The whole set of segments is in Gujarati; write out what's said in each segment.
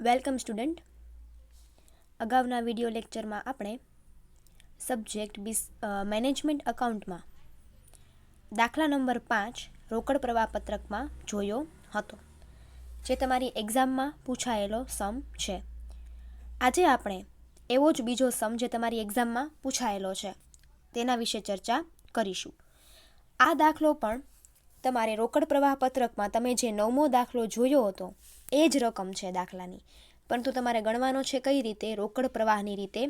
Welcome student. અગાઉના વિડીયો લેક્ચરમાં આપણે સબ્જેક્ટ મેનેજમેન્ટ અકાઉન્ટમાં દાખલા નંબર 5 રોકડ પ્રવાહ પત્રકમાં જોયો હતો, જે તમારી એક્ઝામમાં પૂછાયેલો સમ છે. આજે આપણે એવો જ બીજો સમ જે તમારી એક્ઝામમાં પૂછાયેલો છે તેના વિશે ચર્ચા કરીશું. આ દાખલો પણ તમારે રોકડ પ્રવાહ પત્રકમાં તમે જે 9મો દાખલો જોયો હતો એ જ રકમ છે દાખલાની, પરંતુ તમારે ગણવાનો છે કઈ રીતે? રોકડ પ્રવાહની રીતે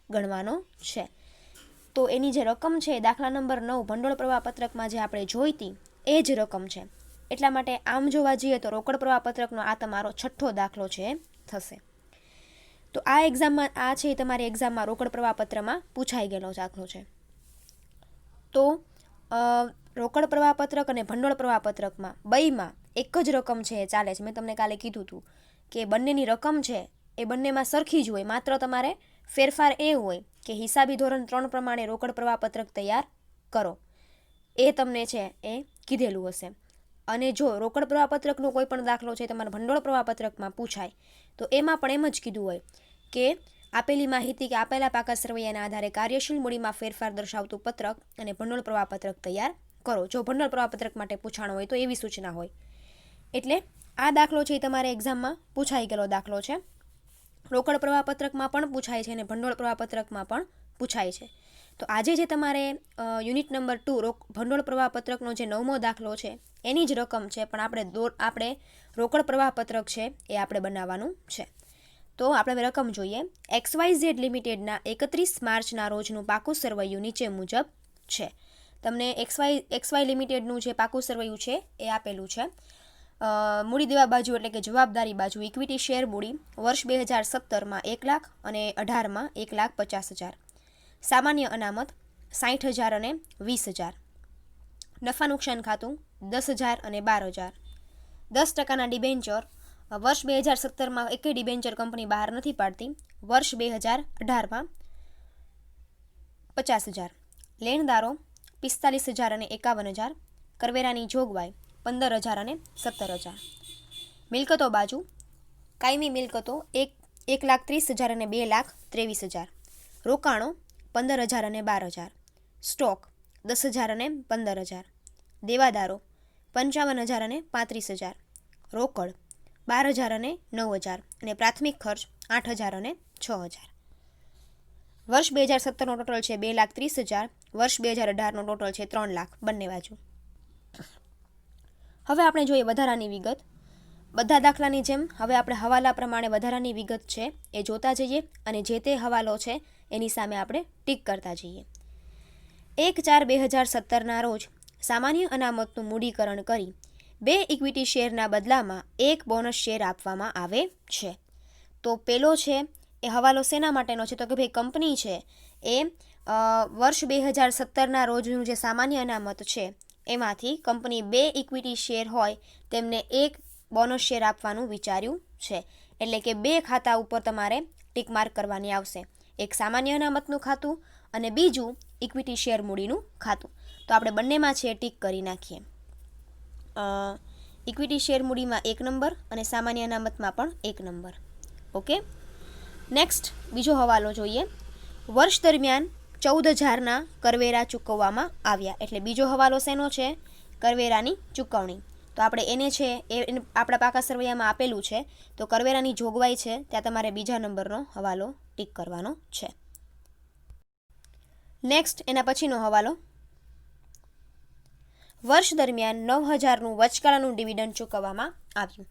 ગણવાનો છે. તો એની જે રકમ છે દાખલા નંબર 9 ભંડોળ પ્રવાહ પત્રકમાં જે આપણે જોઈતી એ જ રકમ છે. એટલા માટે આમ જોવા જઈએ તો રોકડ પ્રવાહ પત્રકનો આ તમારો 6થો દાખલો છે થશે. તો આ એક્ઝામમાં આ છે તમારી એક્ઝામમાં રોકડ પ્રવાહ પત્રમાં પૂછાઈ ગયેલો દાખલો છે. તો રોકડ પ્રવાહ પત્રક અને ભંડોળ પ્રવાહ પત્રકમાં બેયમાં એક જ રકમ છે એ ચાલે છે. મેં તમને કાલે કીધું હતું કે બંનેની રકમ છે એ બંનેમાં સરખી જ હોય, માત્ર તમારે ફેરફાર એ હોય કે હિસાબી ધોરણ 3 પ્રમાણે રોકડ પ્રવાહ પત્રક તૈયાર કરો, એ તમને છે એ કીધેલું હશે. અને જો રોકડ પ્રવાહ પત્રકનો કોઈ પણ દાખલો છે તમારા ભંડોળ પ્રવાહ પત્રકમાં પૂછાય તો એમાં પણ એમ જ કીધું હોય કે આપેલી માહિતી કે આપેલા પાકા સરવૈયાના આધારે કાર્યશીલ મૂડીમાં ફેરફાર દર્શાવતું પત્રક અને ભંડોળ પ્રવાહ પત્રક તૈયાર કરો. જો ભંડોળ પ્રવાહ પત્રક માટે પૂછાણો હોય તો એવી સૂચના હોય. એટલે આ દાખલો છે એ તમારે એક્ઝામમાં પૂછાઈ ગયેલો દાખલો છે. રોકડ પ્રવાહ પત્રકમાં પણ પૂછાય છે અને ભંડોળ પ્રવાહ પત્રકમાં પણ પૂછાય છે. તો આજે જે તમારે યુનિટ નંબર 2 ભંડોળ પ્રવાહ પત્રકનો જે 9મો દાખલો છે એની જ રકમ છે, પણ આપણે રોકડ પ્રવાહ પત્રક છે એ આપણે બનાવવાનું છે. તો આપણે રકમ જોઈએ. XYZ લિમિટેડના 31 માર્ચના રોજનું પાકું સરવૈયું નીચે મુજબ છે. તમને XY લિમિટેડનું જે પાકું સરવૈયું છે એ આપેલું છે. મૂડી દેવા બાજુ એટલે કે જવાબદારી બાજુ ઇક્વિટી શેર મૂડી વર્ષ 2017માં 1 લાખ અને 18માં 1,50,000. સામાન્ય અનામત 60,000 અને 20,000. નફા નુકસાન ખાતું 10,000 અને 12,000. 10% ડિબેન્ચર વર્ષ 2017માં એકેય ડિબેન્ચર કંપની બહાર નથી પાડતી. વર્ષ 2018માં 50,000. લેણદારો 45,000 અને 51,000. કરવેરાની જોગવાઈ 15,000 અને 17,000. મિલકતો બાજુ કાયમી મિલકતો 1,30,000 અને 2,23,000. રોકાણો 15,000 અને 12,000. સ્ટોક 10,000 અને 15,000. દેવાદારો 55,000 અને 35,000. રોકડ 12,000 અને 9,000 અને પ્રાથમિક ખર્ચ 8,000 અને 6,000. વર્ષ 2017નો ટોટલ છે 2,30,000. વર્ષ 2018નો ટોટલ છે 3 લાખ બંને બાજુ. હવે આપણે જોઈએ વધારાની વિગત. બધા દાખલાની જેમ હવે આપણે હવાલા પ્રમાણે વધારાની વિગત છે એ જોતા જઈએ અને જે તે હવાલો છે એની સામે આપણે ટીક કરતા જઈએ. 1/4/2017ના રોજ સામાન્ય અનામતનું મૂડીકરણ કરી 2 ઇક્વિટી શેરના બદલામાં 1 બોનસ શેર આપવામાં આવે છે. તો પેલો છે એ હવાલો શેના માટેનો છે? તો કે ભાઈ કંપની છે એ વર્ષ 2017ના રોજનું જે સામાન્ય અનામત છે એમાંથી કંપની 2 ઇક્વિટી શેર હોય તેમને 1 બોનસ શેર આપવાનું વિચાર્યું છે. એટલે કે 2 ખાતા ઉપર તમારે ટીક માર્ક કરવાની આવશે. એક સામાન્ય અનામતનું ખાતું અને બીજું ઇક્વિટી શેર મૂડીનું ખાતું. તો આપણે બંનેમાં છે ટીક કરી નાખીએ. ઇક્વિટી શેર મૂડીમાં 1 નંબર અને સામાન્ય અનામતમાં પણ 1 નંબર. ઓકે. નેક્સ્ટ બીજો હવાલો જોઈએ. વર્ષ દરમિયાન 14,000ના કરવેરા ચૂકવવામાં આવ્યા. એટલે બીજો હવાલો શેનો છે? કરવેરાની ચૂકવણી. તો આપણે એને છે એ આપણા પાકા સરવૈયામાં આપેલું છે. તો કરવેરાની જોગવાઈ છે ત્યાં તમારે બીજા નંબરનો હવાલો ટીક કરવાનો છે. નેક્સ્ટ એના પછીનો હવાલો. વર્ષ દરમિયાન 9,000નું વચગાળાનું ડિવિડન્ડ ચૂકવવામાં આવ્યું.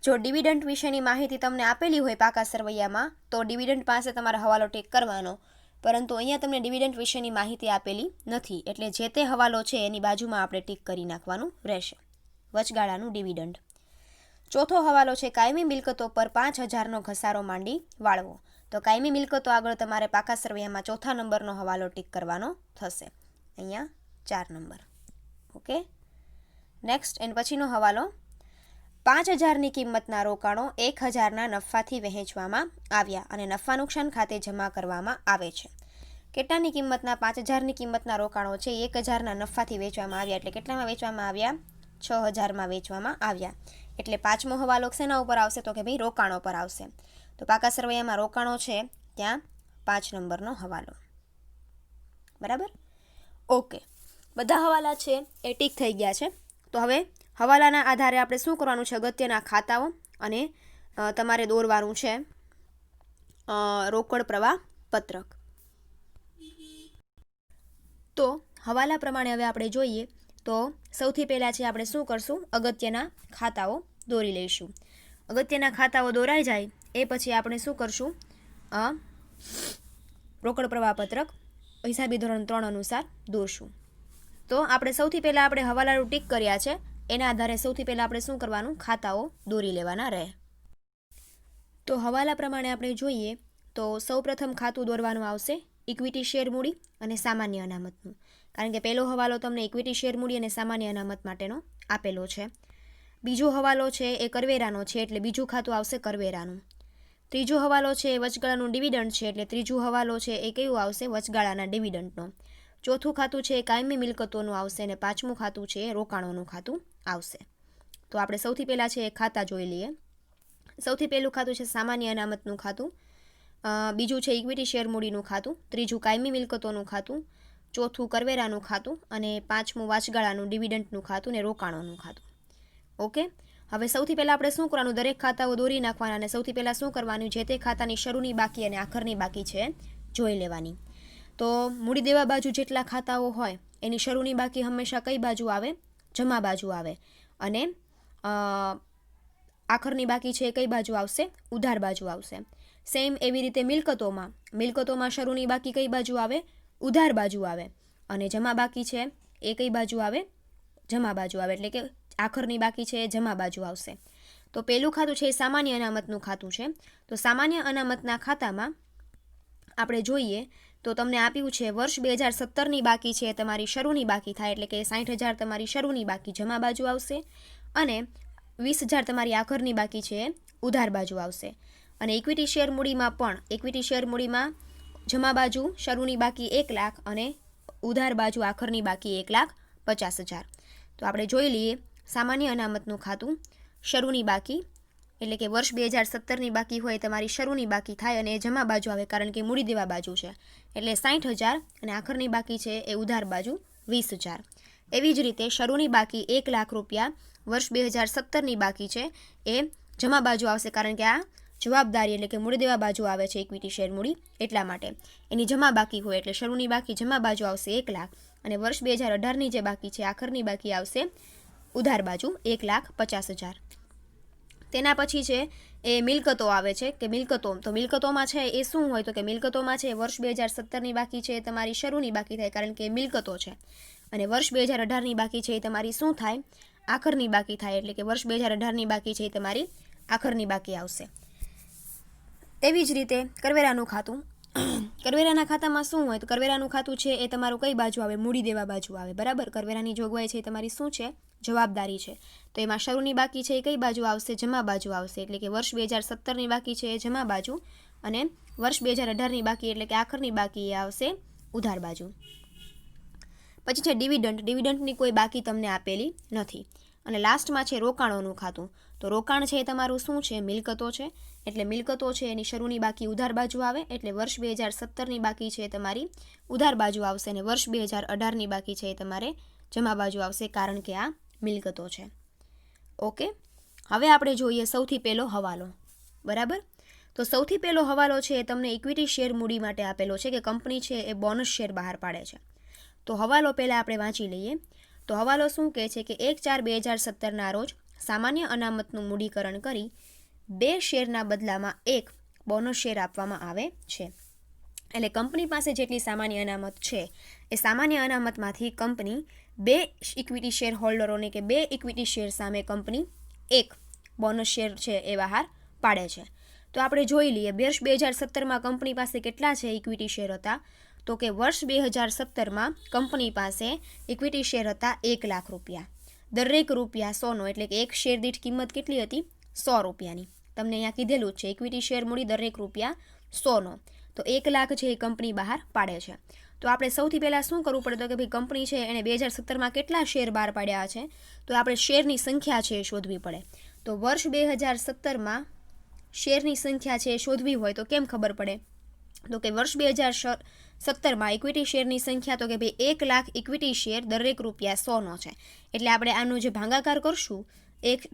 જો ડિવિડન્ડ વિશેની માહિતી તમને આપેલી હોય પાકા સરવૈયામાં તો ડિવિડન્ડ પાસે તમારે હવાલો ટીક કરવાનો, પરંતુ અહીંયા તમને ડિવિડન્ડ વિશેની માહિતી આપેલી નથી. એટલે જે તે હવાલો છે એની બાજુમાં આપણે ટીક કરી નાખવાનું રહેશે. વચગાળાનું ડિવિડન્ડ. ચોથો હવાલો છે કાયમી મિલકતો પર 5,000નો ઘસારો માંડી વાળવો. તો કાયમી મિલકતો આગળ તમારે પાકા સરવૈયામાં ચોથા નંબરનો હવાલો ટીક કરવાનો થશે. અહીંયા 4 નંબર. ઓકે. નેક્સ્ટ એન પછીનો હવાલો. 5,000ની કિંમતના રોકાણો 1,000ના નફાથી વહેંચવામાં આવ્યા અને નફા નુકસાન ખાતે જમા કરવામાં આવે છે. કેટલાની કિંમતના? 5,000ની કિંમતના રોકાણો છે 1,000ના નફાથી વેચવામાં આવ્યા. એટલે કેટલામાં વેચવામાં આવ્યા? 6,000માં વેચવામાં આવ્યા. એટલે પાંચમો હવાલો શેના ઉપર આવશે તો કે ભાઈ રોકાણો પર આવશે. તો પાકા સરવૈયામાં રોકાણો છે ત્યાં 5 નંબરનો હવાલો. બરાબર? ઓકે, બધા હવાલા છે એ ટીક થઈ ગયા છે. તો હવે હવાલાના આધારે આપણે શું કરવાનું છે? અગત્યના ખાતાઓ અને તમારે દોરવાનું છે રોકડ પ્રવાહ પત્રક. તો હવાલા પ્રમાણે હવે આપણે જોઈએ તો સૌથી પહેલાં છે આપણે શું કરશું? અગત્યના ખાતાઓ દોરી લઈશું. અગત્યના ખાતાઓ દોરાઈ જાય એ પછી આપણે શું કરશું? રોકડ પ્રવાહ પત્રક હિસાબી ધોરણ 3 અનુસાર દોરશું. તો આપણે સૌથી પહેલાં આપણે હવાલાનું ટીક કર્યા છે એના આધારે સૌથી પહેલાં આપણે શું કરવાનું? ખાતાઓ દોરી લેવાના રહે. તો હવાલા પ્રમાણે આપણે જોઈએ તો સૌપ્રથમ ખાતું દોરવાનું આવશે ઇક્વિટી શેર મૂડી અને સામાન્ય અનામતનું, કારણ કે પહેલો હવાલો તમને ઇક્વિટી શેર મૂડી અને સામાન્ય અનામત માટેનો આપેલો છે. બીજો હવાલો છે એ કરવેરાનો છે એટલે બીજું ખાતું આવશે કરવેરાનું. ત્રીજો હવાલો છે એ વચગાળાનું ડિવિડન્ડ છે એટલે ત્રીજું હવાલો છે એ કયું આવશે? વચગાળાના ડિવિડન્ડનો. ચોથું ખાતું છે એ કાયમી મિલકતોનું આવશે અને પાંચમું ખાતું છે એ રોકાણોનું ખાતું આવશે. તો આપણે સૌથી પહેલાં છે એ ખાતા જોઈ લઈએ. સૌથી પહેલું ખાતું છે સામાન્ય અનામતનું ખાતું, બીજું છે ઇક્વિટી શેર મૂડીનું ખાતું, ત્રીજું કાયમી મિલકતોનું ખાતું, ચોથું કરવેરાનું ખાતું અને પાંચમું વાચગાળાનું ડિવિડન્ડનું ખાતું ને રોકાણોનું ખાતું. ઓકે, હવે સૌથી પહેલાં આપણે શું કરવાનું? દરેક ખાતાઓ દોરી નાખવાના અને સૌથી પહેલાં શું કરવાનું? જે તે ખાતાની શરૂની બાકી અને આખરની બાકી છે જોઈ લેવાની. તો મૂડી દેવા બાજુ જેટલા ખાતાઓ હોય એની શરૂની બાકી હંમેશા કઈ બાજુ આવે? જમા બાજુ આવે. અને આખરની બાકી છે એ કઈ બાજુ આવશે? ઉધાર બાજુ આવશે. સેમ એવી રીતે મિલકતોમાં શરૂની બાકી કઈ બાજુ આવે? ઉધાર બાજુ આવે. અને જમા બાકી છે એ કઈ બાજુ આવે? જમા બાજુ આવે. એટલે કે આખરની બાકી છે એ જમા બાજુ આવશે. તો પહેલું ખાતું છે એ સામાન્ય અનામતનું ખાતું છે. તો સામાન્ય અનામતના ખાતામાં આપણે જોઈએ તો તમને આપ્યું છે વર્ષ 2017ની બાકી છે તમારી શરૂની બાકી થાય એટલે કે 60,000 તમારી શરૂની બાકી જમા બાજુ આવશે અને 20,000 તમારી આખરની બાકી છે ઉધાર બાજુ આવશે. અને ઇક્વિટી શેર મૂડીમાં પણ ઇક્વિટી શેર મૂડીમાં જમા બાજુ શરૂની બાકી 1 લાખ અને ઉધાર બાજુ આખરની બાકી 1,50,000. તો આપણે જોઈ લઈએ સામાન્ય અનામતનું ખાતું શરૂની બાકી એટલે કે વર્ષ 2017ની બાકી હોય તમારી શરૂની બાકી થાય અને એ જમા બાજુ આવે કારણ કે મૂડી દેવા બાજુ છે એટલે 60,000 અને આખરની બાકી છે એ ઉધાર બાજુ 20,000. એવી જ રીતે શરૂની બાકી 1 લાખ રૂપિયા વર્ષ 2017ની બાકી છે એ જમા બાજુ આવશે કારણ કે આ જવાબદારી એટલે કે મૂડી દેવા બાજુ આવે છે ઇક્વિટી શેર મૂડી એટલા માટે એની જમા બાકી હોય એટલે શરૂની બાકી જમા બાજુ આવશે 1 લાખ અને વર્ષ 2018ની જે બાકી છે આખરની બાકી આવશે ઉધાર બાજુ 1,50,000. તેના પછી છે એ મિલકતો આવે છે કે મિલકતોમાં છે એ શું હોય તો કે મિલકતોમાં છે વર્ષ 2017ની બાકી છે એ તમારી શરૂની બાકી થાય કારણ કે મિલકતો છે અને વર્ષ 2018ની બાકી છે એ તમારી શું થાય? આખરની બાકી થાય એટલે કે વર્ષ 2018ની બાકી છે એ તમારી આખરની બાકી આવશે. એવી જ રીતે કરવેરાનું ખાતું. કરવેરાના ખાતામાં શું હોય તો કરવેરાનું ખાતું છે એ તમારું કઈ બાજુ આવે? મૂડી દેવા બાજુ આવે. બરાબર? કરવેરાની જોગવાઈ છે એ તમારી શું છે? જવાબદારી છે. તો એમાં શરૂની બાકી છે એ કઈ બાજુ આવશે? જમા બાજુ આવશે એટલે કે વર્ષ 2017ની બાકી છે એ જમા બાજુ અને વર્ષ 2018ની બાકી એટલે કે આખરની બાકી એ આવશે ઉધાર બાજુ. પછી છે ડિવિડન્ડની કોઈ બાકી તમને આપેલી નથી. અને લાસ્ટમાં છે રોકાણોનું ખાતું. તો રોકાણ છે એ તમારું શું છે? મિલકતો છે એટલે મિલકતો છે એની શરૂની બાકી ઉધાર બાજુ આવે એટલે વર્ષ 2017ની બાકી છે તમારી ઉધાર બાજુ આવશે અને વર્ષ 2018ની બાકી છે એ તમારે જમા બાજુ આવશે કારણ કે આ મિલકતો છે. ઓકે, હવે આપણે જોઈએ સૌથી પહેલો હવાલો. બરાબર? તો સૌથી પહેલો હવાલો છે એ તમને ઇક્વિટી શેર મૂડી માટે આપેલો છે કે કંપની છે એ બોનસ શેર બહાર પાડે છે. તો હવાલો પહેલાં આપણે વાંચી લઈએ. તો હવાલો શું કહે છે કે 1/4/2017ના રોજ સામાન્ય અનામતનું મૂડીકરણ કરી 2 શેરના બદલામાં 1 બોનસ શેર આપવામાં આવે છે. એટલે કંપની પાસે જેટલી સામાન્ય અનામત છે એ સામાન્ય અનામતમાંથી કંપની 2 ઇક્વિટી શેર હોલ્ડરોને કે 2 ઇક્વિટી શેર સામે કંપની 1 બોનસ શેર છે એ બહાર પાડે છે. તો આપણે જોઈ લઈએ વર્ષ 2017માં કંપની પાસે કેટલા છે ઇક્વિટી શેર હતા તો કે વર્ષ 2017માં કંપની પાસે ઇક્વિટી શેર હતા 1 લાખ રૂપિયા. દરેક રૂપિયા 100નો એટલે કે એક શેર દીઠ કિંમત કેટલી હતી? 100 રૂપિયાની. તમને અહીંયા કીધેલું જ છે ઇક્વિટી શેર મૂડી દરેક રૂપિયા 100નો. તો 1 લાખ છે એ કંપની બહાર પાડે છે. તો આપણે સૌથી પહેલાં શું કરવું પડે તો કે ભાઈ કંપની છે એણે 2017માં કેટલા શેર બહાર પાડ્યા છે તો આપણે શેરની સંખ્યા છે એ શોધવી પડે. તો વર્ષ 2017માં શેરની સંખ્યા છે એ શોધવી હોય તો કેમ ખબર પડે? તો કે વર્ષ 2017માં ઇક્વિટી શેરની સંખ્યા તો કે ભાઈ 1 લાખ ઇક્વિટી શેર દરેક ₹100નો છે. એટલે આપણે આનું જે ભાગાકાર કરશું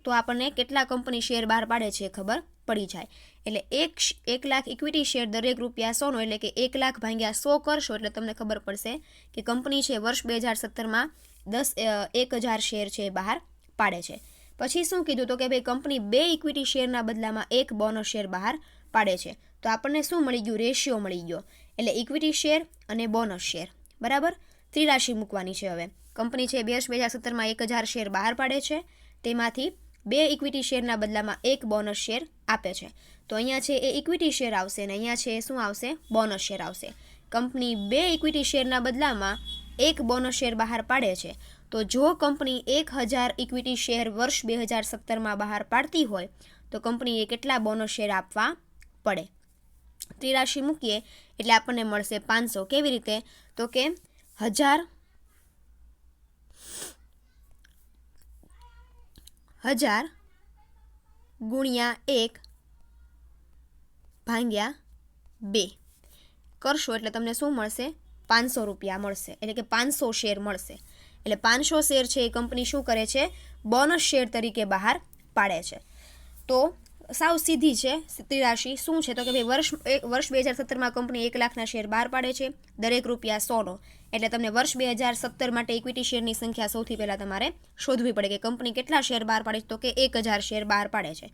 તો આપણને કેટલા કંપની શેર બહાર પાડે છે ખબર પડી જાય. એટલે 1 લાખ ઇક્વિટી શેર દરેક ₹100નો એટલે કે 1 લાખ ભાગ્યા 100 કરશો એટલે તમને ખબર પડશે કે કંપની છે વર્ષ 2017માં 10,000 શેર છે બહાર પાડે છે. પછી શું કીધું? તો કે ભાઈ કંપની 2 ઇક્વિટી શેરના બદલામાં 1 બોનસ શેર બહાર પાડે છે. તો આપણને શું મળી ગયું? રેશિયો મળી ગયો. એટલે ઇક્વિટી શેર અને બોનસ શેર, બરાબર. ત્રિરાશિ મૂકવાની છે. હવે કંપની છે વર્ષ 2017માં 1,000 શેર બહાર પાડે છે, તેમાંથી 2 ઇક્વિટી શેરના બદલામાં 1 બોનસ શેર આપે છે. તો અહીંયા છે એ ઇક્વિટી શેર આવશે અને અહીંયા છે શું આવશે? બોનસ શેર આવશે. કંપની 2 ઇક્વિટી શેરના બદલામાં 1 બોનસ શેર બહાર પાડે છે. તો જો કંપની 1,000 ઇક્વિટી શેર વર્ષ 2017માં બહાર પાડતી હોય તો કંપનીએ કેટલા બોનસ શેર આપવા પડે? ત્રિરાશિ મૂકીએ એટલે આપણને મળશે 500. કેવી રીતે? તો કે 1000 ગુણ્યા 1 ભાગ્યા 2 કરશો એટલે તમને શું મળશે? 500 રૂપિયા મળશે. એટલે કે 500 શેર મળશે. એટલે 500 શેર છે એ કંપની શું કરે છે? બોનસ શેર તરીકે બહાર પાડે છે. તો સાવ સીધી છે ત્રિરાશિ. શું છે? તો કે ભાઈ વર્ષ 2017માં કંપની 1 લાખના શેર બહાર પાડે છે દરેક ₹100નો. એટલે તમને વર્ષ 2017 માટે ઇક્વિટી શેરની સંખ્યા સૌથી પહેલાં તમારે શોધવી પડે કે કંપની કેટલા શેર બહાર પાડે છે. તો કે 1,000 શેર બહાર પાડે છે.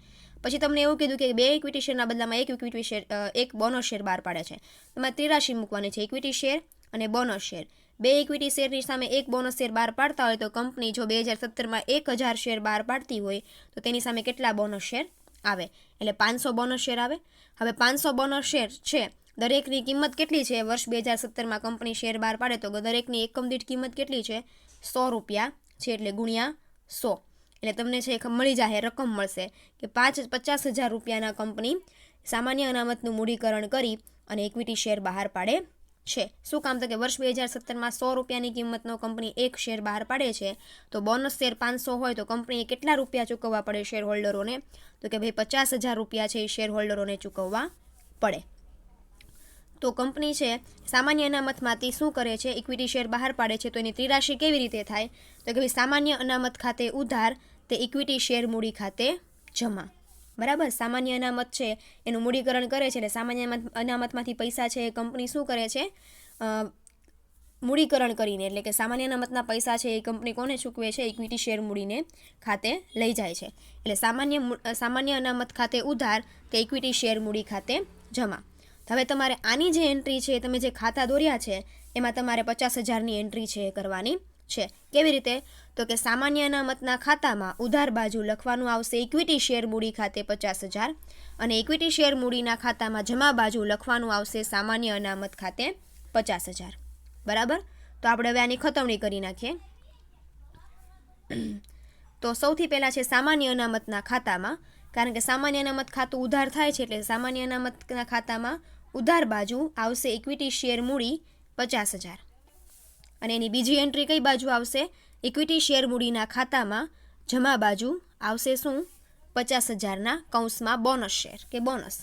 પછી તમને એવું કીધું કે 2 ઇક્વિટી શેરના બદલામાં 1 બોનસ શેર બહાર પાડે છે. તમારે ત્રિરાશિ મૂકવાની છે. ઇક્વિટી શેર અને બોનસ શેર. 2 ઇક્વિટી શેરની સામે 1 બોનસ શેર બહાર પાડતા હોય તો કંપની જો 2017માં 1,000 શેર બહાર પાડતી હોય તો તેની સામે કેટલા બોનસ શેર આવે? એટલે 500 બોનસ શેર આવે. હવે 500 બોનસ શેર છે, દરેકની કિંમત કેટલી છે? વર્ષ 2017માં કંપની શેર બહાર પાડે તો દરેકની એકમ દીઠ કિંમત કેટલી છે? ₹100 છે. એટલે ગુણ્યા 100 એટલે તમને છે મળી જાય, રકમ મળશે કે 50,000 રૂપિયાના કંપની સામાન્ય અનામતનું મૂડીકરણ કરી અને ઇક્વિટી શેર બહાર પાડે છે. શું કામ? તો કે વર્ષ 2017માં ₹100ની કિંમતનો કંપની 1 શેર બહાર પાડે છે તો બોનસ શેર 500 હોય તો કંપનીએ કેટલા રૂપિયા ચૂકવવા પડે શેર હોલ્ડરોને? તો કે ભાઈ 50,000 રૂપિયા છે એ શેર હોલ્ડરોને ચૂકવવા પડે. તો કંપની છે સામાન્ય અનામતમાંથી શું કરે છે? ઇક્વિટી શેર બહાર પાડે છે. તો એની ત્રિરાશિ કેવી રીતે થાય? તો કે ભાઈ સામાન્ય અનામત ખાતે ઉધાર તે ઇક્વિટી શેર મૂડી ખાતે જમા. બરાબર. સામાન્ય અનામત છે એનું મૂડીકરણ કરે છે એટલે સામાન્ય અનામતમાંથી પૈસા છે એ કંપની શું કરે છે? મૂડીકરણ કરીને, એટલે કે સામાન્ય અનામતના પૈસા છે એ કંપની કોને ચૂકવે છે? ઇક્વિટી શેર મૂડીને ખાતે લઈ જાય છે. એટલે સામાન્ય અનામત ખાતે ઉધાર તે ઇક્વિટી શેર મૂડી ખાતે જમા. હવે તમારે આની જે એન્ટ્રી છે તમે જે ખાતા દોર્યા છે એમાં તમારે 50,000ની એન્ટ્રી છે એ કરવાની છે. કેવી રીતે? તો કે સામાન્ય અનામતના ખાતામાં ઉધાર બાજુ લખવાનું આવશે ઇક્વિટી શેર મૂડી ખાતે 50,000 અને ઇક્વિટી શેર મૂડીના ખાતામાં જમા બાજુ લખવાનું આવશે સામાન્ય અનામત ખાતે 50,000. બરાબર. તો આપણે હવે આની ખતમણી કરી નાખીએ. તો સૌથી પહેલાં છે સામાન્ય અનામતના ખાતામાં, કારણ કે સામાન્ય અનામત ખાતું ઉધાર થાય છે એટલે સામાન્ય અનામતના ખાતામાં ઉધાર બાજુ આવશે ઇક્વિટી શેર મૂડી 50,000 અને એની બીજી એન્ટ્રી કઈ બાજુ આવશે? ઇક્વિટી શેર મૂડીના ખાતામાં જમા બાજુ આવશે શું? 50,000ના કૌંસમાં બોનસ શેર કે બોનસ.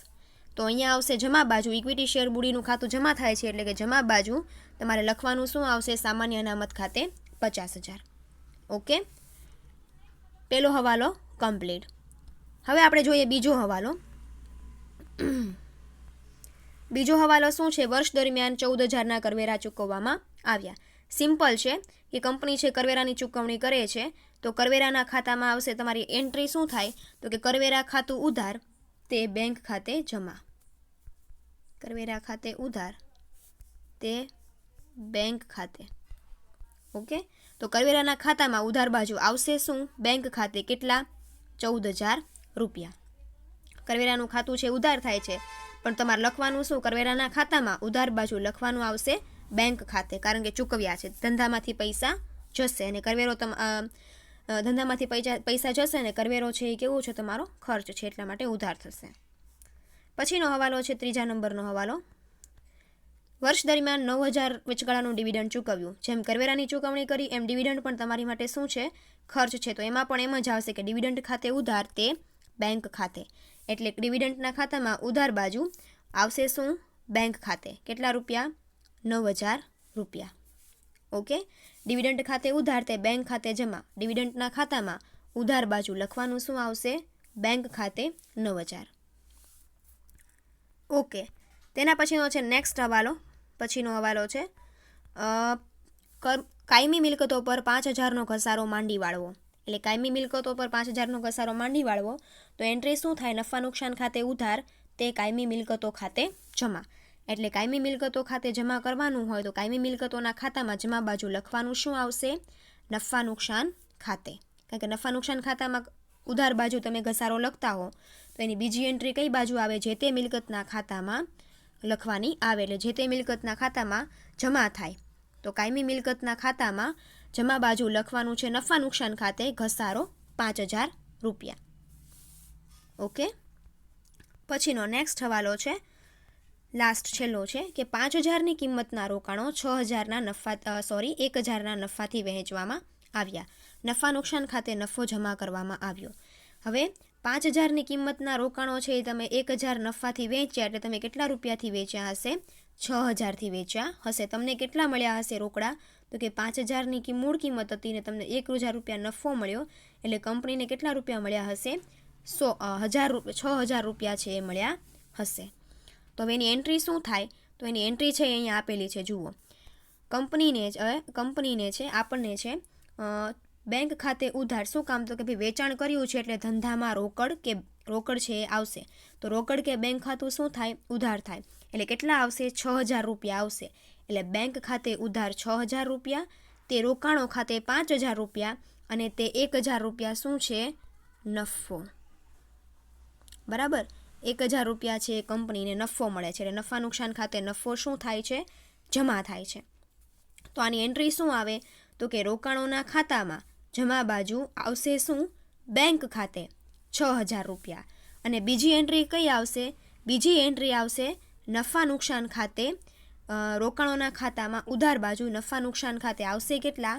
તો અહીંયા આવશે જમા બાજુ. ઇક્વિટી શેર મૂડીનું ખાતું જમા થાય છે એટલે કે જમા બાજુ તમારે લખવાનું શું આવશે? સામાન્ય અનામત ખાતે 50,000. ઓકે. પહેલો હવાલો કમ્પ્લીટ. હવે આપણે જોઈએ બીજો હવાલો. બીજો હવાલો શું છે? વર્ષ દરમિયાન 14,000ના કરવેરા ચૂકવવામાં આવ્યા. સિમ્પલ છે કે કંપની છે કરવેરાની ચૂકવણી કરે છે તો કરવેરાના ખાતામાં આવશે તમારી એન્ટ્રી શું થાય? તો કે કરવેરા ખાતું ઉધાર તે બેંક ખાતે જમા. કરવેરા ખાતે ઉધાર તે બેંક ખાતે. ઓકે. તો કરવેરાના ખાતામાં ઉધાર બાજુ આવશે શું? બેંક ખાતે. કેટલા? 14,000 રૂપિયા. કરવેરાનું ખાતું છે ઉધાર થાય છે પણ તમારે લખવાનું શું? કરવેરાના ખાતામાં ઉધાર બાજુ લખવાનું આવશે બેંક ખાતે, કારણ કે ચૂકવ્યા છે. ધંધામાંથી પૈસા જશે અને કરવેરો ધંધામાંથી પૈસા જશે અને કરવેરો છે એ કેવું છે? તમારો ખર્ચ છે એટલા માટે ઉધાર થશે. પછીનો હવાલો છે ત્રીજા નંબરનો હવાલો. વર્ષ દરમિયાન 9,000 વચગાળાનું ડિવિડન્ડ ચૂકવ્યું. જેમ કરવેરાની ચૂકવણી કરી એમ ડિવિડન્ડ પણ તમારી માટે શું છે? ખર્ચ છે. તો એમાં પણ એમ જ આવશે કે ડિવિડન્ડ ખાતે ઉધાર તે બેંક ખાતે. એટલે ડિવિડન્ડના ખાતામાં ઉધાર બાજુ આવશે શું? બેંક ખાતે. કેટલા રૂપિયા? 9,000 રૂપિયા. ઓકે. ડિવિડન્ડ ખાતે ઉધાર તે બેંક ખાતે જમા. ડિવિડન્ડના ખાતામાં ઉધાર બાજુ લખવાનું શું આવશે? બેંક ખાતે 9,000. ઓકે. તેના પછીનો છે નેક્સ્ટ હવાલો. પછીનો હવાલો છે કાયમી મિલકતો પર 5,000નો ઘસારો માંડી વાળવો. એટલે કાયમી મિલકતો પર 5,000નો ઘસારો માંડી વાળવો તો એન્ટ્રી શું થાય? નફા નુકસાન ખાતે ઉધાર તે કાયમી મિલકતો ખાતે જમા. એટલે કાયમી મિલકતો ખાતે જમા કરવાનું હોય તો કાયમી મિલકતોના ખાતામાં જમા બાજુ લખવાનું શું આવશે? નફા નુકસાન ખાતે. કારણ કે નફા નુકસાન ખાતામાં ઉધાર બાજુ તમે ઘસારો લખતા હો તો એની બીજી એન્ટ્રી કઈ બાજુ આવે? જે તે મિલકતના ખાતામાં લખવાની આવે. એટલે જે તે મિલકતના ખાતામાં જમા થાય. તો કાયમી મિલકતના ખાતામાં જમા બાજુ લખવાનું છે નફા નુકસાન ખાતે ઘસારો 5,000 રૂપિયા. ઓકે. પછીનો નેક્સ્ટ હવાલો છે, લાસ્ટ છેલ્લો છે કે 5,000ની કિંમતના રોકાણો 1,000ના નફાથી વહેંચવામાં આવ્યા. નફા નુકસાન ખાતે નફો જમા કરવામાં આવ્યો. હવે 5,000ની કિંમતના રોકાણો છે એ તમે 1,000 નફાથી વેચ્યા એટલે તમે કેટલા રૂપિયાથી વેચ્યા હશે? 6,000થી વેચ્યા હશે. તમને કેટલા મળ્યા હશે રોકડા? તો કે 5,000ની મૂળ કિંમત હતી ને તમને 1,000 રૂપિયા નફો મળ્યો એટલે કંપનીને કેટલા રૂપિયા મળ્યા હશે? 6,000 રૂપિયા છે એ મળ્યા હશે. તો હવે એની એન્ટ્રી શું થાય? તો એની એન્ટ્રી છે અહીંયા આપેલી છે, જુઓ. કંપનીને છે આપણને છે બેંક ખાતે ઉધાર શું કામ? તો કે ભાઈ વેચાણ કર્યું છે એટલે ધંધામાં રોકડ છે એ આવશે. તો રોકડ કે બેંક ખાતું શું થાય? ઉધાર થાય. એટલે કેટલા આવશે? 6,000 રૂપિયા આવશે. એટલે બેંક ખાતે ઉધાર 6,000 રૂપિયા, તે રોકાણો ખાતે 5,000 રૂપિયા અને તે 1,000 રૂપિયા શું છે? નફો. બરાબર. 1,000 રૂપિયા છે એ કંપનીને નફો મળે છે. એટલે નફા નુકસાન ખાતે નફો શું થાય છે? જમા થાય છે. તો આની એન્ટ્રી શું આવે? તો કે રોકાણોના ખાતામાં જમા બાજુ આવશે શું? બેંક ખાતે 6,000 રૂપિયા. અને બીજી એન્ટ્રી કઈ આવશે? બીજી એન્ટ્રી આવશે નફા નુકસાન ખાતે રોકાણોના ખાતામાં ઉધાર બાજુ નફા નુકસાન ખાતે આવશે કેટલા?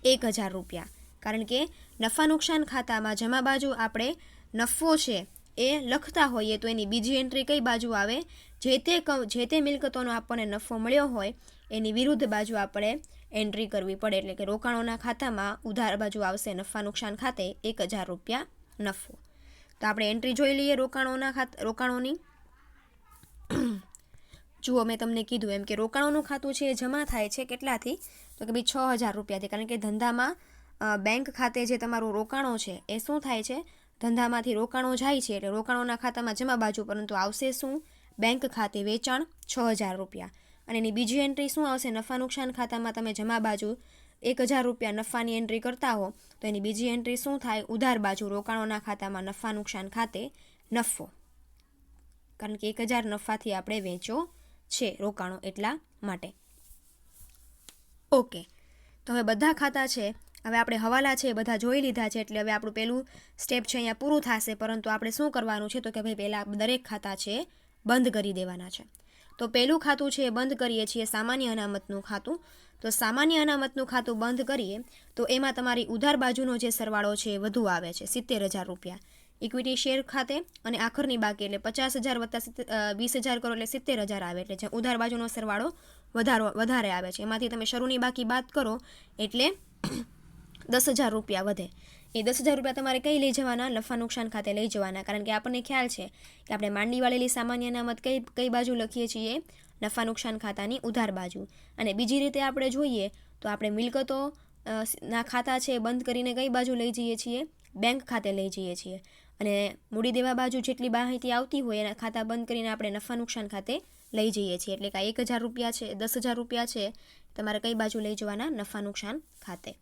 1,000 રૂપિયા. કારણ કે નફા નુકસાન ખાતામાં જમા બાજુ આપણે નફો છે એ લખતા હોઈએ તો એની બીજી એન્ટ્રી કઈ બાજુ આવે? જે તે મિલકતોનો આપણને નફો મળ્યો હોય એની વિરુદ્ધ બાજુ આપણે એન્ટ્રી કરવી પડે. એટલે કે રોકાણોના ખાતામાં ઉધાર બાજુ આવશે નફા નુકસાન ખાતે 1,000 રૂપિયા નફો. તો આપણે એન્ટ્રી જોઈ લઈએ રોકાણોની. જુઓ, મેં તમને કીધું એમ કે રોકાણોનું ખાતું છે એ જમા થાય છે કેટલાથી? તો કે ભાઈ 6,000 રૂપિયાથી. કારણ કે ધંધામાં બેંક ખાતે જે તમારું રોકાણો છે એ શું થાય છે? ધંધામાંથી રોકાણો જાય છે એટલે રોકાણોના ખાતામાં જમા બાજુ, પરંતુ આવશે શું? બેંક ખાતે વેચાણ 6,000 રૂપિયા. અને એની બીજી એન્ટ્રી શું આવશે? નફા નુકસાન ખાતામાં તમે જમા બાજુ 1,000 રૂપિયા નફાની એન્ટ્રી કરતા હો તો એની બીજી એન્ટ્રી શું થાય? ઉધાર બાજુ રોકાણોના ખાતામાં નફા નુકસાન ખાતે નફો. કારણ કે 1,000 નફાથી આપણે વેચો છે રોકાણો એટલા માટે. ઓકે. તો હવે બધા ખાતા છે, હવે આપણે હવાલા છે બધા જોઈ લીધા છે એટલે હવે આપણું પહેલું સ્ટેપ છે અહીંયા પૂરું થશે. પરંતુ આપણે શું કરવાનું છે? તો કે ભાઈ પહેલાં દરેક ખાતા છે બંધ કરી દેવાના છે. તો પહેલું ખાતું છે એ બંધ કરીએ છીએ સામાન્ય અનામતનું ખાતું. તો સામાન્ય અનામતનું ખાતું બંધ કરીએ તો એમાં તમારી ઉધાર બાજુનો જે સરવાળો છે એ વધુ આવે છે 70,000 રૂપિયા. ઇક્વિટી શેર ખાતે અને આખરની બાકી એટલે 50,000 વત્તા 20,000 કરો એટલે 70,000 આવે. એટલે જે ઉધાર બાજુનો સરવાળો વધારે આવે છે. એમાંથી તમે શરૂની બાકી બાદ કરો એટલે 10,000 રૂપિયા વધે. એ 10,000 રૂપિયા તમારે કઈ લઈ જવાના? નફા નુકસાન ખાતે લઈ જવાના. કારણ કે આપણને ખ્યાલ છે કે આપણે માંડી વાળેલી સામાન્ય અનામત કઈ બાજુ લખીએ છીએ? નફા નુકસાન ખાતાની ઉધાર બાજુ. અને બીજી રીતે આપણે જોઈએ તો આપણે મિલકતો ના ખાતા છે બંધ કરીને કઈ બાજુ લઈ જઈએ છીએ? બેંક ખાતે લઈ જઈએ છીએ. અને મૂડી દેવા બાજુ જેટલી માહિતી આવતી હોય એના ખાતા બંધ કરીને આપણે નફા નુકસાન ખાતે લઈ જઈએ છીએ. એટલે કે 1,000 રૂપિયા છે, 10,000 રૂપિયા છે, તમારે કઈ બાજુ લઈ જવાના? નફા નુકસાન ખાતે.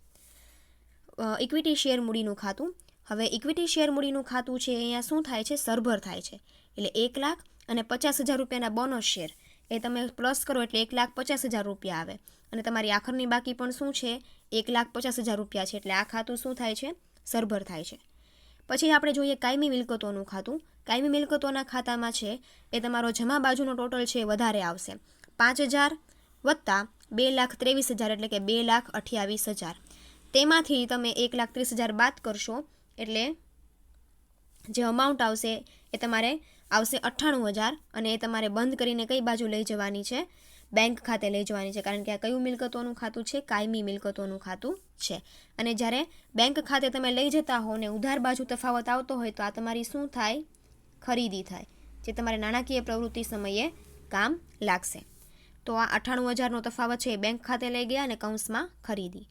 ઇક્વિટી શેર મૂડીનું ખાતું. હવે ઇક્વિટી શેર મૂડીનું ખાતું છે અહીંયા શું થાય છે? સરભર થાય છે. એટલે 1,00,000 અને 50,000 રૂપિયાના બોનસ શેર એ તમે પ્લસ કરો એટલે 1,50,000 રૂપિયા આવે. અને તમારી આખરની બાકી પણ શું છે? 1,50,000 રૂપિયા છે. એટલે આ ખાતું શું થાય છે? સરભર થાય છે. પછી આપણે જોઈએ કાયમી મિલકતોનું ખાતું. કાયમી મિલકતોના ખાતામાં છે એ તમારો જમા બાજુનો ટોટલ છે વધારે આવશે. 5,000 વત્તા 2,23,000 એટલે કે 2,28,000. તેમાંથી તમે 1,30,000 બાદ કરશો એટલે જે અમાઉન્ટ આવશે એ તમારે આવશે 98,000 અને એ તમારે બંધ કરીને કઈ બાજુ લઈ જવાની છે? બેંક ખાતે લઈ જવાની છે, કારણ કે આ કયું મિલકતોનું ખાતું છે? કાયમી મિલકતોનું ખાતું છે. અને જ્યારે બેંક ખાતે તમે લઈ જતા હો ને ઉધાર બાજુ તફાવત આવતો હોય તો આ તમારી શું થાય? ખરીદી થાય, જે તમારે નાણાકીય પ્રવૃત્તિ સમયે કામ લાગશે. તો આ 98,000નો તફાવત છે એ બેંક ખાતે લઈ ગયા અને કૌંસમાં ખરીદી.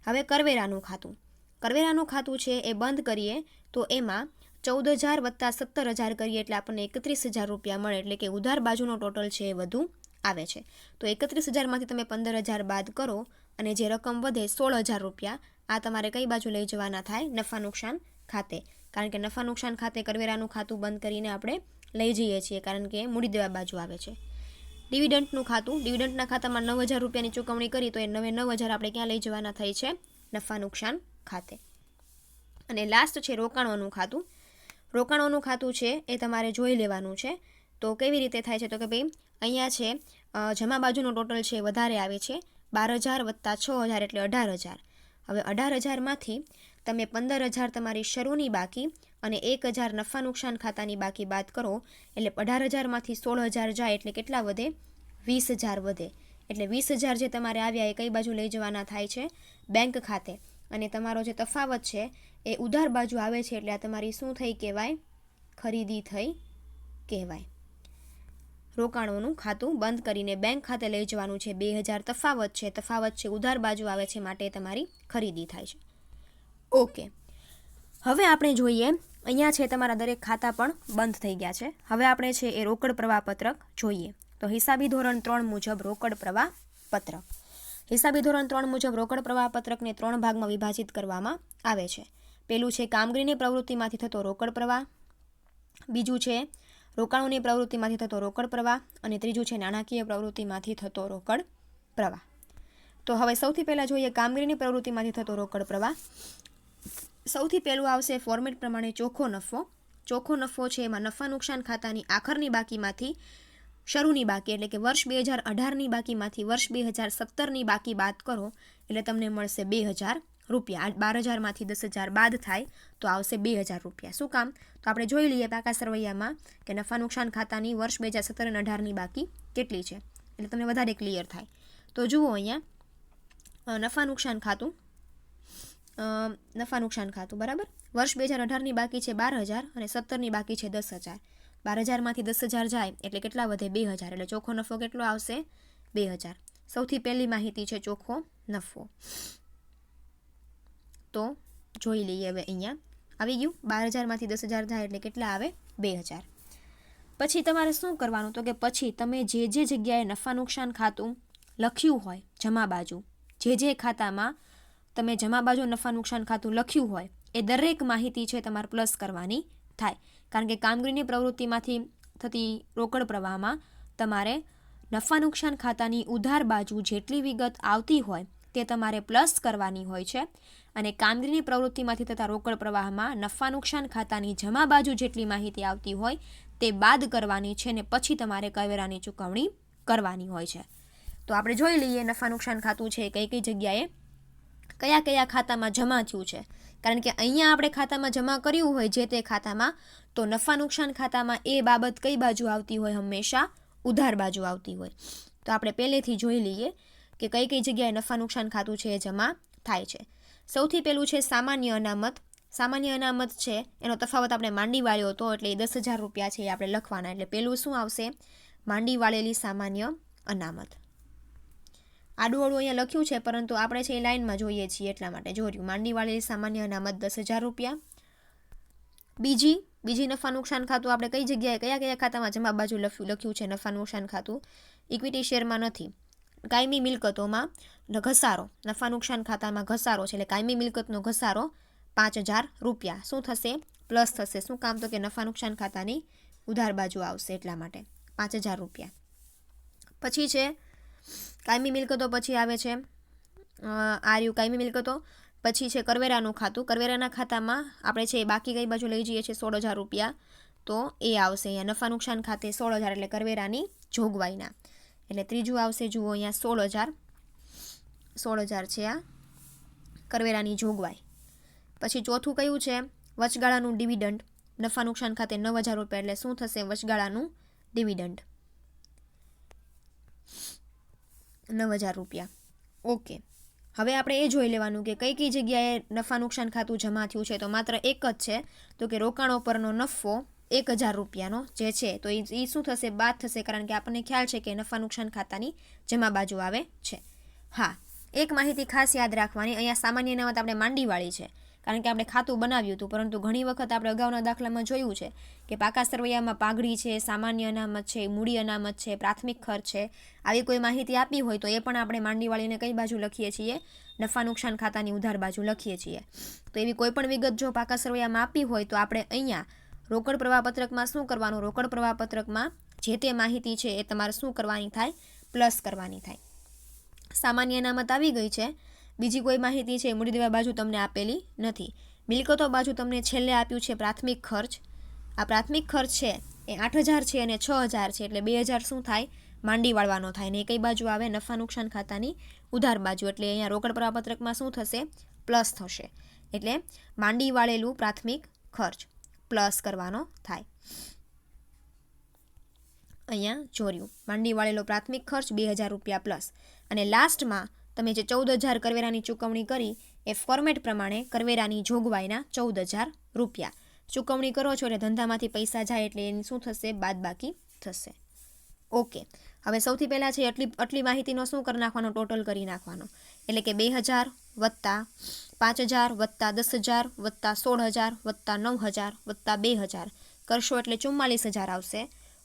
હવે કરવેરાનું ખાતું. કરવેરાનું ખાતું છે એ બંધ કરીએ તો એમાં 14,000 વત્તા 17,000 કરીએ એટલે આપણને 31,000 રૂપિયા મળે, એટલે કે ઉધાર બાજુનો ટોટલ છે એ વધુ આવે છે. તો 31,000માંથી તમે 15,000 બાદ કરો અને જે રકમ વધે 16,000 રૂપિયા આ તમારે કઈ બાજુ લઈ જવાના થાય? નફા નુકસાન ખાતે, કારણ કે નફા નુકસાન ખાતે કરવેરાનું ખાતું બંધ કરીને આપણે લઈ જઈએ છીએ, કારણ કે મૂડી દેવા બાજુ આવે છે. ડિવિડન્ડનું ખાતું. ડિવિડન્ડના ખાતામાં 9,000 રૂપિયાની ચૂકવણી કરી તો એ 9,000 આપણે ક્યાં લઈ જવાના થાય છે? નફા નુકસાન ખાતે. અને લાસ્ટ છે રોકાણોનું ખાતું. રોકાણોનું ખાતું છે એ તમારે જોઈ લેવાનું છે. તો કેવી રીતે થાય છે? તો કે ભાઈ અહીંયા છે જમા બાજુનો ટોટલ છે વધારે આવે છે, 12,000 વત્તા 6,000 એટલે 18,000. હવે 18,000માંથી તમે 15,000 તમારી શરૂની બાકી અને 1,000 નફા નુકસાન ખાતાની બાકી બાદ કરો એટલે 18,000માંથી 16,000 જાય એટલે કેટલા વધે? 20,000 વધે. એટલે 20,000 જે તમારે આવ્યા એ કઈ બાજુ લઈ જવાના થાય છે? બેંક ખાતે. અને તમારો જે તફાવત છે એ ઉધાર બાજુ આવે છે એટલે આ તમારી શું થઈ કહેવાય? ખરીદી થઈ કહેવાય. રોકાણોનું ખાતું બંધ કરીને બેંક ખાતે લઈ જવાનું છે. 2,000 તફાવત છે, તફાવત છે ઉધાર બાજુ આવે છે માટે તમારી ખરીદી થાય છે. ઓકે, હવે આપણે જોઈએ અહીંયા છે તમારા દરેક ખાતા પણ બંધ થઈ ગયા છે. હવે આપણે છે એ રોકડ પ્રવાહ પત્રક જોઈએ. તો હિસાબી ધોરણ 3 મુજબ રોકડ પ્રવાહ પત્રક. હિસાબી ધોરણ 3 મુજબ રોકડ પ્રવાહ પત્રકને 3 ભાગમાં વિભાજિત કરવામાં આવે છે. પહેલું છે કામગીરીની પ્રવૃત્તિમાંથી થતો રોકડ પ્રવાહ, બીજું છે રોકાણોની પ્રવૃત્તિમાંથી થતો રોકડ પ્રવાહ અને ત્રીજું છે નાણાકીય પ્રવૃત્તિમાંથી થતો રોકડ પ્રવાહ. તો હવે સૌથી પહેલાં જોઈએ કામગીરીની પ્રવૃત્તિમાંથી થતો રોકડ પ્રવાહ. સૌથી પહેલું આવશે ફોર્મેટ પ્રમાણે ચોખ્ખો નફો. ચોખ્ખો નફો છે એમાં નફા નુકસાન ખાતાની આખરની બાકીમાંથી શરૂની બાકી એટલે કે વર્ષ 2018ની બાકીમાંથી વર્ષ 2017ની બાકી બાદ કરો એટલે તમને મળશે 2,000 રૂપિયા. 12,000માંથી 10,000 બાદ થાય તો આવશે 2,000 રૂપિયા. શું કામ? તો આપણે જોઈ લઈએ પાકા સરવૈયામાં કે નફા નુકસાન ખાતાની વર્ષ 2017 અને 18ની બાકી કેટલી છે, એટલે તમને વધારે ક્લિયર થાય. તો જુઓ અહીંયા નફા નુકસાન ખાતું બરાબર. વર્ષ 2018ની બાકી છે 12,000 અને 17ની બાકી છે 10,000. 12,000માંથી 10,000 જાય એટલે કેટલા વધે? 2,000. એટલે ચોખ્ખો નફો કેટલો આવશે? 2,000. સૌથી પહેલી માહિતી છે ચોખ્ખો નફો. તો જોઈ લઈએ હવે અહીંયા આવી ગયું. 12,000માંથી 10,000 જાય એટલે કેટલા આવે? 2,000. પછી તમારે શું કરવાનું? તો કે પછી તમે જે જગ્યાએ નફા નુકસાન ખાતું લખ્યું હોય જમા બાજુ, જે ખાતામાં તમે જમા બાજુ નફા નુકસાન ખાતું લખ્યું હોય એ દરેક માહિતી છે તમારે પ્લસ કરવાની થાય. કારણ કે કામગીરીની પ્રવૃત્તિમાંથી થતી રોકડ પ્રવાહમાં તમારે નફા નુકસાન ખાતાની ઉધાર બાજુ જેટલી વિગત આવતી હોય તે તમારે પ્લસ કરવાની હોય છે અને કામગીરીની પ્રવૃત્તિમાંથી થતા રોકડ પ્રવાહમાં નફા નુકસાન ખાતાની જમા બાજુ જેટલી માહિતી આવતી હોય તે બાદ કરવાની છે ને પછી તમારે કરવેરાની ચૂકવણી કરવાની હોય છે. તો આપણે જોઈ લઈએ નફા નુકસાન ખાતું છે કઈ જગ્યાએ કયા ખાતામાં જમા થયું છે. કારણ કે અહીંયા આપણે ખાતામાં જમા કર્યું હોય જે તે ખાતામાં, તો નફા નુકસાન ખાતામાં એ બાબત કઈ બાજુ આવતી હોય? હંમેશા ઉધાર બાજુ આવતી હોય. તો આપણે પહેલેથી જોઈ લઈએ કે કઈ જગ્યાએ નફા નુકસાન ખાતું છે એ જમા થાય છે. સૌથી પહેલું છે સામાન્ય અનામત. સામાન્ય અનામત છે એનો તફાવત આપણે માંડી વાળ્યો હતો એટલે એ 10,000 રૂપિયા છે એ આપણે લખવાના. એટલે પહેલું શું આવશે? માંડી વાળેલી સામાન્ય અનામત. આડું અહીંયા લખ્યું છે પરંતુ આપણે છે એ લાઇનમાં જોઈએ છીએ એટલા માટે જોર્યું. માંડી વાળેલી સામાન્ય અનામત 10,000 રૂપિયા. બીજી નફા નુકસાન ખાતું આપણે કઈ જગ્યાએ કયા ખાતામાં જમા બાજુ લખ્યું છે નફા નુકસાન ખાતું? ઇક્વિટી શેરમાં નથી, કાયમી મિલકતોમાં ઘસારો. નફા નુકસાન ખાતામાં ઘસારો છે એટલે કાયમી મિલકતનો ઘસારો 5,000 રૂપિયા. શું થશે? પ્લસ થશે. શું કામ? તો કે નફા નુકસાન ખાતાની ઉધાર બાજુ આવશે એટલા માટે 5,000 રૂપિયા. પછી છે કાયમી મિલકતો. પછી આવે છે કાયમી મિલકતો. પછી છે કરવેરાનું ખાતું. કરવેરાના ખાતામાં આપણે છે બાકી કઈ બાજુ લઈ જઈએ છીએ? 16,000 રૂપિયા. તો એ આવશે અહીંયા નફા નુકસાન ખાતે 16,000 એટલે કરવેરાની જોગવાઈના. એટલે ત્રીજું આવશે જુઓ અહીંયા 16,000 છે આ કરવેરાની જોગવાઈ. પછી ચોથું કયું છે વચગાળાનું ડિવિડન્ડ, નફા નુકસાન ખાતે 9,000 રૂપિયા, એટલે શું થશે વચગાળાનું ડિવિડન્ડ 9,000 રૂપિયા. ઓકે, હવે આપણે એ જોઈ લેવાનું કે કઈ કઈ જગ્યાએ નફા નુકસાન ખાતું જમા થયું છે. તો માત્ર એક જ છે, તો કે રોકાણો પરનો નફો 1,000 રૂપિયાનો જે છે, તો એ શું થશે બાદ થશે, કારણ કે આપણને ખ્યાલ છે કે નફા નુકસાન ખાતાની જમા બાજુ આવે છે. હા, એક માહિતી ખાસ યાદ રાખવાની, અહીંયા સામાન્ય અનામત આપણે માંડીવાળી છે કારણ કે આપણે ખાતું બનાવ્યું હતું, પરંતુ ઘણી વખત આપણે અગાઉના દાખલામાં જોયું છે કે પાકા સરવૈયામાં પાઘડી છે, સામાન્ય અનામત છે, મૂડી અનામત છે, પ્રાથમિક ખર્ચ છે, આવી કોઈ માહિતી આપી હોય તો એ પણ આપણે માંડીવાળીને કઈ બાજુ લખીએ છીએ નફા નુકસાન ખાતાની ઉધાર બાજુ લખીએ છીએ. તો એવી કોઈ પણ વિગત જો પાકા સરવૈયામાં આપી હોય તો આપણે અહીંયા રોકડ પ્રવાહપત્રકમાં શું કરવાનું, રોકડ પ્રવાહપત્રકમાં જે તે માહિતી છે એ તમારે શું કરવાની થાય, પ્લસ કરવાની થાય. સામાન્ય અનામત આવી ગઈ છે, બીજી કોઈ માહિતી છે મૂડી દેવા બાજુ તમને આપેલી નથી. મિલકતો બાજુ તમને છેલ્લે આપ્યું છે પ્રાથમિક ખર્ચ. આ પ્રાથમિક ખર્ચ છે એ 8,000 છે અને 6,000 છે, એટલે 2,000 શું થાય માંડી વાળવાનો થાય, ને એ કઈ બાજુ આવે નફા નુકસાન ખાતાની ઉધાર બાજુ, એટલે અહીંયા રોકડ પ્રવાહપત્રકમાં શું થશે પ્લસ થશે, એટલે માંડી વાળેલું પ્રાથમિક ખર્ચ પ્લસ કરવાનો થાય. અહીંયા જોર્યું માંડી વાળેલો પ્રાથમિક ખર્ચ 2,000 રૂપિયા પ્લસ, અને લાસ્ટમાં તમે જે 14,000 કરવેરાની ચૂકવણી કરી એ ફોર્મેટ પ્રમાણે કરવેરાની જોગવાઈના 14,000 રૂપિયા ચૂકવણી કરો છો, એટલે ધંધામાંથી પૈસા જાય એટલે એની શું થશે બાદબાકી થશે. ઓકે, હવે સૌથી પહેલાં છે આટલી માહિતીનો શું કરી નાખવાનો, ટોટલ કરી નાખવાનો, એટલે કે 2,000 વત્તા 5,000 વત્તા 10,000 વત્તા 16,000 વત્તા 9,000 વત્તા 2,000 કરશો એટલે 44,000 આવશે,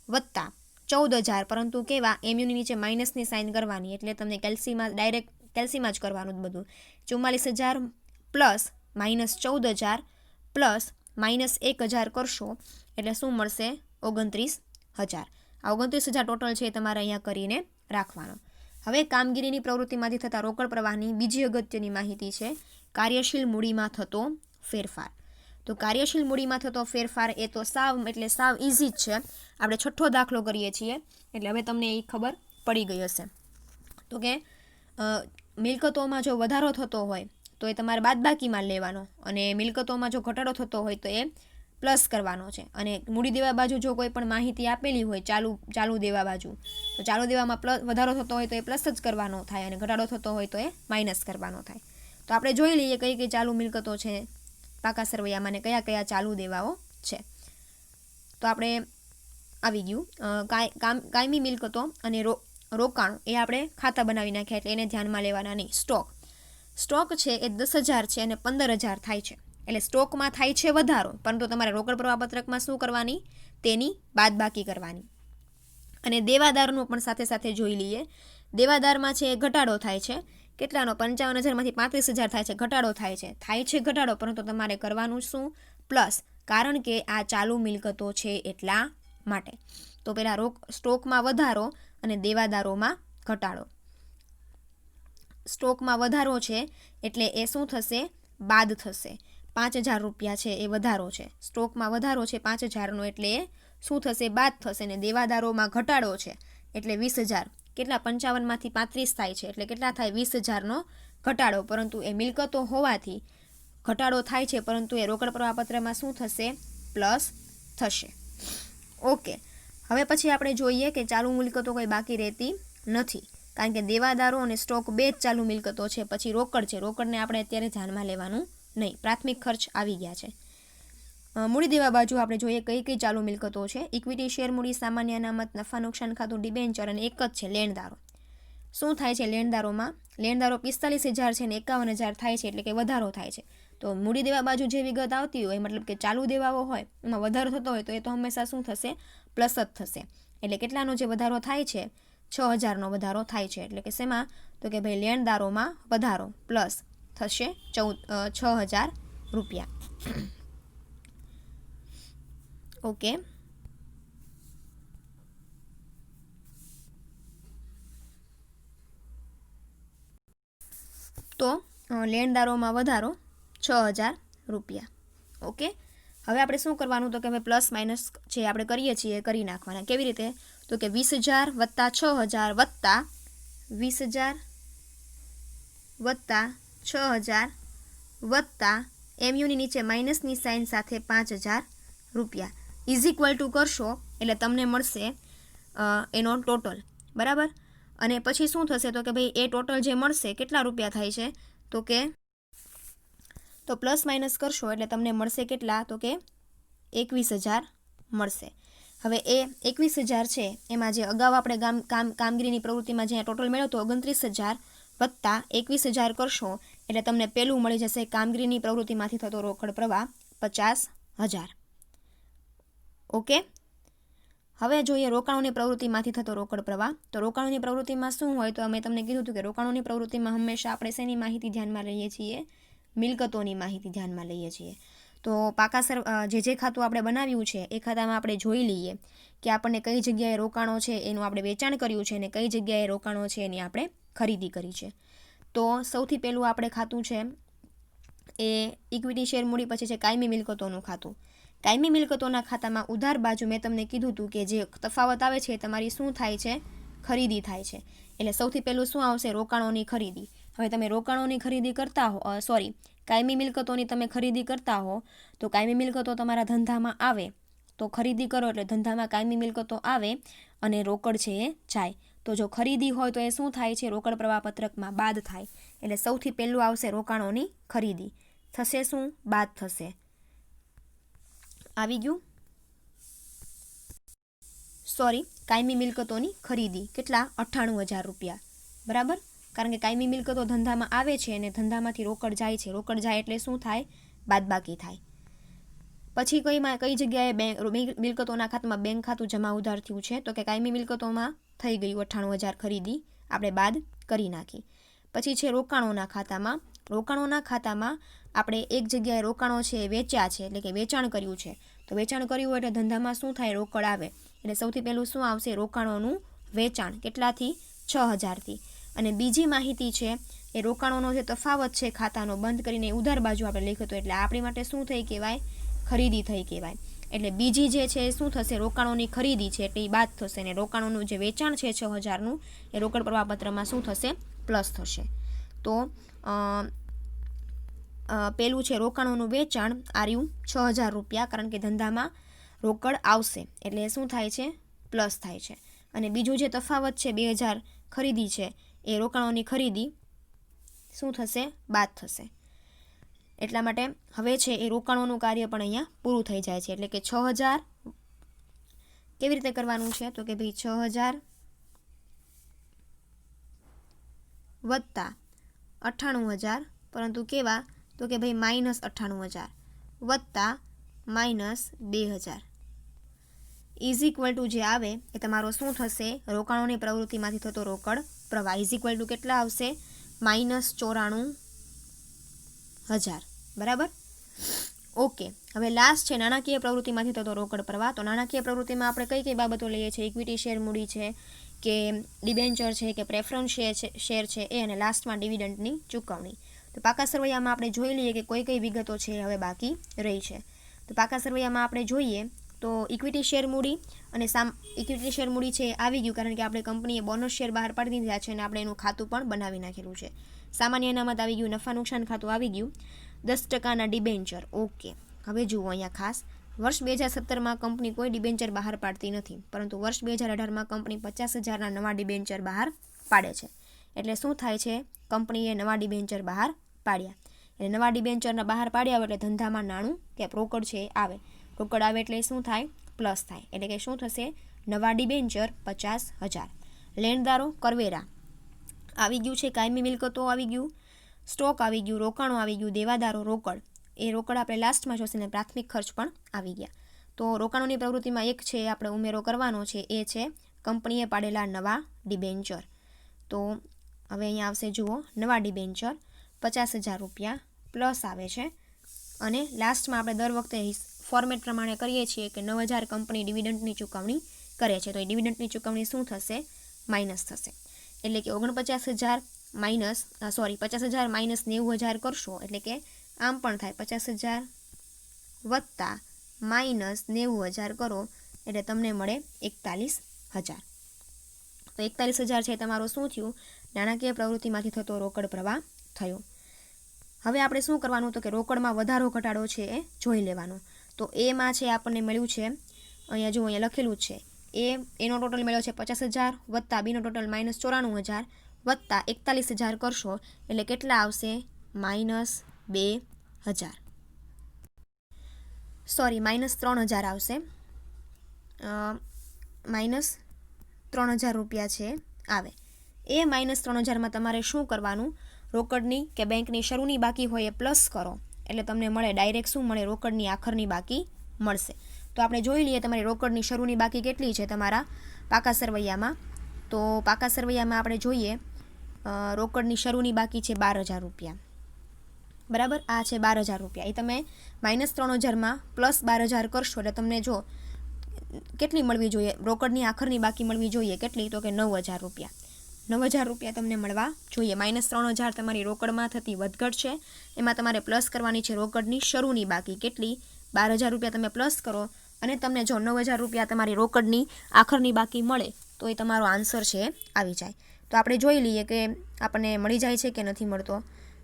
વત્તા 14,000, પરંતુ કેવા એમયુની નીચે માઇનસની સાઇન કરવાની, એટલે તમને કેલ્સીમાં ડાયરેક્ટ કેલ્સીમાં જ કરવાનું બધું. 44,000 પ્લસ માઇનસ 14,000 પ્લસ માઇનસ 1,000 કરશો એટલે શું મળશે 29,000. આ 29,000 ટોટલ છે તમારે અહીંયા કરીને રાખવાનો. હવે કામગીરીની પ્રવૃત્તિમાંથી થતા રોકડ પ્રવાહની બીજી અગત્યની માહિતી છે કાર્યશીલ મૂડીમાં થતો ફેરફાર. તો કાર્યશીલ મૂડીમાં થતો ફેરફાર એ તો સાવ ઇઝી જ છે. આપણે છઠ્ઠો દાખલો કરીએ છીએ એટલે હવે તમને એ ખબર પડી ગઈ હશે. તો કે મિલકતોમાં જો વધારો થતો હોય તો એ તમારે બાદબાકીમાં લેવાનો, અને મિલકતોમાં જો ઘટાડો થતો હોય તો એ પ્લસ કરવાનો છે. અને મૂડી દેવા બાજુ જો કોઈ પણ માહિતી આપેલી હોય ચાલુ દેવા બાજુ, તો ચાલુ દેવામાં વધારો થતો હોય તો એ પ્લસ જ કરવાનો થાય, અને ઘટાડો થતો હોય તો એ માઇનસ કરવાનો થાય. તો આપણે જોઈ લઈએ કઈ કઈ ચાલુ મિલકતો છે પાકા સરવૈયામાં, ને કયા કયા ચાલુ દેવાઓ છે. તો આપણે આવી ગયું કાયમી મિલકતો અને રોકાણ એ આપણે ખાતા બનાવી નાખ્યા, એટલે એને ધ્યાનમાં લેવાના નહીં. સ્ટોક છે એ 10,000 છે અને 15,000 થાય છે, એટલે સ્ટોકમાં થાય છે વધારો, પરંતુ તમારે રોકડ પ્રવાહપત્રકમાં શું કરવાની તેની બાદબાકી કરવાની. અને દેવાદારનું પણ સાથે સાથે જોઈ લઈએ. દેવાદારમાં છે એ ઘટાડો થાય છે, કેટલાનો 55,000માંથી 35,000 થાય છે, ઘટાડો થાય છે ઘટાડો, પરંતુ તમારે કરવાનું શું પ્લસ, કારણ કે આ ચાલુ મિલકતો છે એટલા માટે. તો પહેલા સ્ટોકમાં વધારો અને દેવાદારોમાં ઘટાડો. સ્ટોકમાં વધારો છે એટલે એ શું થશે બાદ થશે, 5,000 રૂપિયા છે એ વધારો છે, સ્ટોકમાં વધારો છે 5,000નો એટલે એ શું થશે બાદ થશે, ને દેવાદારોમાં ઘટાડો છે એટલે 20,000, કેટલા 55માંથી 35 થાય છે એટલે કેટલા થાય 20,000નો ઘટાડો, પરંતુ એ મિલકતો હોવાથી ઘટાડો થાય છે, પરંતુ એ રોકડ પ્રવાહપત્રમાં શું થશે પ્લસ થશે. ઓકે, હવે પછી આપણે જોઈએ કે ચાલુ મિલકતો કોઈ બાકી રહેતી નથી, કારણ કે દેવાદારો અને સ્ટોક બે જ ચાલુ મિલકતો છે. પછી રોકડ છે, રોકડને આપણે અત્યારે ધ્યાનમાં લેવાનું નહીં, પ્રાથમિક ખર્ચ આવી ગયા છે. મૂડી દેવા બાજુ આપણે જોઈએ કઈ કઈ ચાલુ મિલકતો છે. ઇક્વિટી શેર મૂડી, સામાન્ય અનામત, નફા નુકસાન ખાતું, ડિબેન્ચર, અને એક જ છે લેણદારો. શું થાય છે લેણદારોમાં, લેણદારો 45,000 છે ને 51,000 થાય છે, એટલે કે વધારો થાય છે. તો મૂડી દેવા બાજુ જે વિગત આવતી હોય, મતલબ કે ચાલુ દેવાઓ હોય એમાં વધારો થતો હોય તો એ તો હંમેશા શું થશે પ્લસ જ થશે. એટલે કેટલાનો જે વધારો થાય છે 6,000નો વધારો થાય છે, એટલે કે શેમાં, તો કે ભાઈ લેણદારોમાં વધારો પ્લસ થશે 6,000 રૂપિયા. ઓકે, તો લેણદારોમાં વધારો 6,000 રૂપિયા. ઓકે, હવે આપણે શું કરવાનું, તો કે હવે પ્લસ માઇનસ જે આપણે કરીએ છીએ એ કરી નાખવાના. કેવી રીતે, તો કે 20,000 વત્તા 6,000 વત્તા 20,000 વત્તા 6,000 વત્તા MUની નીચે માઇનસની સાઇન સાથે 5,000 રૂપિયા ઇઝ ઇક્વલ ટુ કરશો એટલે તમને મળશે એનો ટોટલ, બરાબર. અને પછી શું થશે, તો કે ભાઈ એ ટોટલ જે મળશે કેટલા રૂપિયા થાય છે, તો પ્લસ માઇનસ કરશો એટલે તમને મળશે કેટલા, તો કે 21,000 મળશે. હવે એ 21,000 છે એમાં જે અગાઉ આપણે કામગીરીની પ્રવૃત્તિમાં જે ટોટલ મેળવતો 29,000 વત્તા 21,000 કરશો એટલે તમને પેલું મળી જશે કામગીરીની પ્રવૃત્તિમાંથી થતો રોકડ પ્રવાહ 50,000. ઓકે. હવે જોઈએ રોકાણોની પ્રવૃત્તિમાંથી થતો રોકડ પ્રવાહ. તો રોકાણોની પ્રવૃત્તિમાં શું હોય, તો અમે તમને કીધું હતું કે રોકાણોની પ્રવૃત્તિમાં હંમેશા આપણે શેની માહિતી ધ્યાનમાં લઈએ છીએ, મિલકતોની માહિતી ધ્યાનમાં લઈએ છીએ. તો પાકાસર જે ખાતું આપણે બનાવ્યું છે એ ખાતામાં આપણે જોઈ લઈએ કે આપણને કઈ જગ્યાએ રોકાણો છે એનું આપણે વેચાણ કર્યું છે અને કઈ જગ્યાએ રોકાણો છે એની આપણે ખરીદી કરી છે. તો સૌથી પહેલું આપણે ખાતું છે એ ઇક્વિટી શેર મૂડી, પછી છે કાયમી મિલકતોનું ખાતું. કાયમી મિલકતોના ખાતામાં ઉધાર બાજુ મેં તમને કીધું હતું કે જે તફાવત આવે છે તમારી શું થાય છે, ખરીદી થાય છે. એટલે સૌથી પહેલું શું આવશે, રોકાણોની ખરીદી. હવે તમે રોકાણોની ખરીદી કરતા હો, કાયમી મિલકતોની તમે ખરીદી કરતા હો, તો કાયમી મિલકતો તમારા ધંધામાં આવે તો ખરીદી કરો એટલે ધંધામાં કાયમી મિલકતો આવે અને રોકડ છે એ જાય. તો જો ખરીદી હોય તો એ શું થાય છે, રોકડ પ્રવાહ પત્રકમાં બાદ થાય. એટલે સૌથી પહેલું આવશે રોકાણોની ખરીદી. થશે શું, બાદ થશે. આવી ગયું, કાયમી મિલકતોની ખરીદી કેટલા, 98,000 રૂપિયા, બરાબર. કારણ કે કાયમી મિલકતો ધંધામાં આવે છે અને ધંધામાંથી રોકડ જાય છે. રોકડ જાય એટલે શું થાય, બાદબાકી થાય. પછી કઈ જગ્યાએ મિલકતોના ખાતામાં બેંક ખાતું જમા ઉધાર થયું છે, તો કે કાયમી મિલકતોમાં થઈ ગયું 98,000 ખરીદી, આપણે બાદ કરી નાખી. પછી છે રોકાણોના ખાતામાં. રોકાણોના ખાતામાં આપણે એક જગ્યાએ રોકાણો છે એ વેચ્યા છે, એટલે કે વેચાણ કર્યું છે. તો વેચાણ કર્યું એટલે ધંધામાં શું થાય, રોકડ આવે. એટલે સૌથી પહેલું શું આવશે, રોકાણોનું વેચાણ. કેટલાથી, 6,000થી. અને બીજી માહિતી છે એ રોકાણોનો જે તફાવત છે ખાતાનો બંધ કરીને ઉધાર બાજુ આપણે લખ્યો હતો, એટલે આપણી માટે શું થઈ કહેવાય, ખરીદી થઈ કહેવાય. એટલે બીજી જે છે એ શું થશે, રોકાણોની ખરીદી છે એટલે એ બાદ થશે. અને રોકાણોનું જે વેચાણ છે 6,000નું એ રોકડ પ્રવાહપત્રમાં શું થશે, પ્લસ થશે. તો પેલું છે રોકાણોનું વેચાણ, આ રહ્યું 6,000 રૂપિયા, કારણ કે ધંધામાં રોકડ આવશે એટલે શું થાય છે, પ્લસ થાય છે. અને બીજું જે તફાવત છે 2,000 ખરીદી છે એ રોકાણોની ખરીદી શું થશે, બાદ થશે. એટલા માટે હવે છે એ રોકાણોનું કાર્ય પણ અહીંયા પૂરું થઈ જાય છે. એટલે કે 6,000 કેવી રીતે કરવાનું છે, તો કે ભાઈ 6,000 વત્તા 98,000, પરંતુ કેવા, તો કે ભાઈ -98,000 વત્તા -2,000 ઇઝ ઇક્વલ ટુ જે આવે એ તમારો શું થશે, રોકાણોની પ્રવૃત્તિમાંથી થતો રોકડ પ્રવાહ ઇઝ ઇક્વલ ટુ કેટલા આવશે, -94,000, બરાબર. ઓકે. હવે લાસ્ટ છે નાણાકીય પ્રવૃત્તિમાંથી થતો રોકડ પ્રવાહ. તો નાણાકીય પ્રવૃત્તિમાં આપણે કઈ કઈ બાબતો લઈએ છીએ, ઇક્વિટી શેર મૂડી છે કે ડિબેન્ચર છે કે પ્રેફરન્સ શેર છે એ, અને લાસ્ટમાં ડિવિડન્ડની ચૂકવણી. તો પાકા સરવૈયામાં આપણે જોઈ લઈએ કે કઈ કઈ વિગતો છે હવે બાકી રહી છે. તો પાકા સરવૈયામાં આપણે જોઈએ તો ઇક્વિટી શેર મૂડી અને ઇક્વિટી શેર મૂડી છે આવી ગયું, કારણ કે આપણે કંપનીએ બોનસ શેર બહાર પાડી દીધા છે અને આપણે એનું ખાતું પણ બનાવી નાખેલું છે. સામાન્ય અનામત આવી ગયું, નફા નુકસાન ખાતું આવી ગયું, 10%ના ડિબેન્ચર. ઓકે. હવે જુઓ અહીંયા ખાસ, વર્ષ 2017માં કંપની કોઈ ડિબેન્ચર બહાર પાડતી નથી, પરંતુ વર્ષ 2018માં કંપની 50,000ના નવા ડિબેન્ચર બહાર પાડે છે. એટલે શું થાય છે, કંપનીએ નવા ડિબેન્ચર બહાર પાડ્યા. એટલે નવા ડિબેન્ચરના બહાર પાડ્યા હોય એટલે ધંધામાં નાણું કે રોકડ છે આવે. રોકડ આવે એટલે શું થાય, પ્લસ થાય. એટલે કે શું થશે, નવા ડિબેન્ચર 50,000. લેણદારો, કરવેરા આવી ગયું છે, કાયમી મિલકતો આવી ગયું, સ્ટોક આવી ગયું, રોકાણો આવી ગયું, દેવાદારો, રોકડ. એ રોકડ આપણે લાસ્ટમાં જોશે ને પ્રાથમિક ખર્ચ પણ આવી ગયા. તો રોકાણોની પ્રવૃત્તિમાં એક છે આપણે ઉમેરો કરવાનો છે, એ છે કંપનીએ પાડેલા નવા ડિબેન્ચર. તો હવે અહીંયા આવશે, જુઓ, નવા ડિબેન્ચર 50,000 રૂપિયા પ્લસ આવે છે. અને લાસ્ટમાં આપણે દર વખતે ફોર્મેટ પ્રમાણે કરીએ છીએ કે 9,000 કંપની ડિવિડન્ડની ચૂકવણી કરે છે. તો એ ડિવિડન્ડની ચૂકવણી શું થશે, માઇનસ થશે. એટલે કે 49,000 50,000 - 90,000 કરશો એટલે કે આમ પણ થાય 50,000 વત્તા માઇનસ 90,000 કરો એટલે તમને મળે 41,000. તો 41,000 છે તમારો શું થયું? નાણાકીય પ્રવૃત્તિમાંથી થતો રોકડ પ્રવાહ થયો. હવે આપણે શું કરવાનું? તો કે રોકડમાં વધારો ઘટાડો છે એ જોઈ લેવાનો. તો એમાં છે આપણને મળ્યું છે, અહીંયા જો અહીંયા લખેલું જ છે, એનો ટોટલ મળ્યો છે 50,000 વત્તા બીનો ટોટલ -94,000 વત્તા 41,000 કરશો એટલે કેટલા આવશે? -2,000 સોરી -3,000 આવશે. -3,000 રૂપિયા છે આવે. એ -3,000માં તમારે શું કરવાનું? રોકડની કે બેંકની શરૂની બાકી હોય એ પ્લસ કરો એટલે તમને મળે ડાયરેક્ટ શું મળે? રોકડની આખરની બાકી મળશે. તો આપણે જોઈ લઈએ તમારી રોકડની શરૂની બાકી કેટલી છે તમારા પાકા સરવૈયામાં. તો પાકા સરવૈયામાં આપણે જોઈએ રોકડની શરૂની બાકી છે 12,000 રૂપિયા. બરાબર, આ છે 12,000 રૂપિયા. એ તમે -3,000માં +12,000 કરશો એટલે તમને જો કેટલી મળવી જોઈએ? રોકડની આખરની બાકી મળવી જોઈએ કેટલી? તો કે 9,000 રૂપિયા. 9,000 રૂપિયા તમને મળવા જોઈએ. -3,000 તમારી રોકડમાં થતી વધઘટ છે, એમાં તમારે પ્લસ કરવાની છે રોકડની શરૂની બાકી કેટલી? 12,000 રૂપિયા તમે પ્લસ કરો અને તમને જો 9,000 રૂપિયા તમારી રોકડની આખરની બાકી મળે તો એ તમારો આન્સર છે આવી જાય. તો આપણે જોઈ લઈએ કે આપણને મળી જાય છે કે નથી મળતો.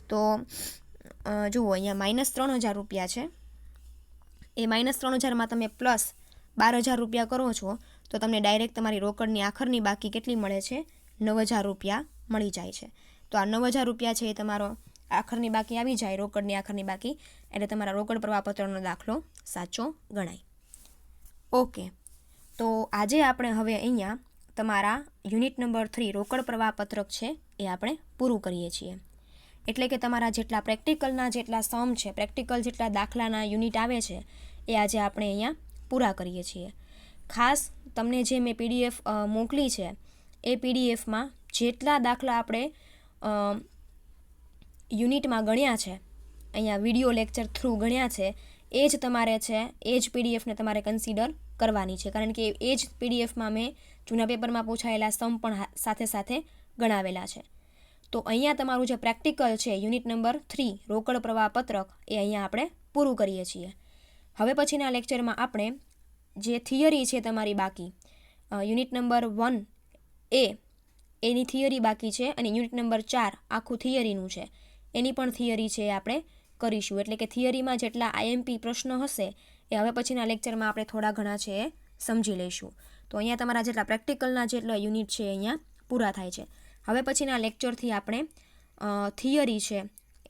તો જુઓ અહીંયા -3,000 રૂપિયા છે. એ -3,000માં તમે +12,000 રૂપિયા કરો છો તો તમને ડાયરેક્ટ તમારી રોકડની આખરની બાકી કેટલી મળે છે? 9,000 રૂપિયા મળી જાય છે. તો આ 9,000 રૂપિયા છે એ તમારો આખરની બાકી આવી જાય, રોકડની આખરની બાકી, એટલે તમારા રોકડ પ્રવાહપત્રનો દાખલો સાચો ગણાય. ઓકે, તો આજે આપણે હવે અહીંયા તમારા યુનિટ નંબર 3 રોકડ પ્રવાહપત્રક છે એ આપણે પૂરું કરીએ છીએ. એટલે કે તમારા જેટલા પ્રેક્ટિકલના જેટલા સમ છે, પ્રેક્ટિકલ જેટલા દાખલાના યુનિટ આવે છે એ આજે આપણે અહીંયા પૂરા કરીએ છીએ. ખાસ તમને જે મેં PDF મોકલી છે એ PDFમાં જેટલા દાખલા આપણે યુનિટમાં ગણ્યા છે, અહીંયા વિડીયો લેક્ચર થ્રુ ગણ્યા છે, એ જ તમારે છે, એ જ PDFને તમારે કન્સિડર કરવાની છે. કારણ કે એ જ PDFમાં મેં જૂના પેપરમાં પૂછાયેલા સમ પણ સાથે સાથે ગણાવેલા છે. તો અહીંયા તમારું જે પ્રેક્ટિકલ છે યુનિટ નંબર 3 રોકડ પ્રવાહ પત્રક એ અહીંયા આપણે પૂરું કરીએ છીએ. હવે પછીના લેક્ચરમાં આપણે જે થિયરી છે તમારી બાકી, યુનિટ નંબર 1A એની થિયરી બાકી છે અને યુનિટ નંબર 4 આખું થિયરીનું છે, એની પણ થિયરી છે એ આપણે કરીશું. એટલે કે થિયરીમાં જેટલા IMP પ્રશ્નો હશે એ હવે પછીના લેક્ચરમાં આપણે થોડા ઘણા છે એ સમજી લઈશું. તો અહીંયા તમારા જેટલા પ્રેક્ટિકલના જેટલા યુનિટ છે અહીંયા પૂરા થાય છે. હવે પછીના લેક્ચરથી આપણે થિયરી છે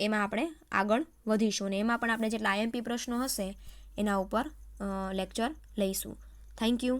એમાં આપણે આગળ વધીશું અને એમાં પણ આપણે જેટલા IMP પ્રશ્નો હશે એના ઉપર લેક્ચર લઈશું. Thank you.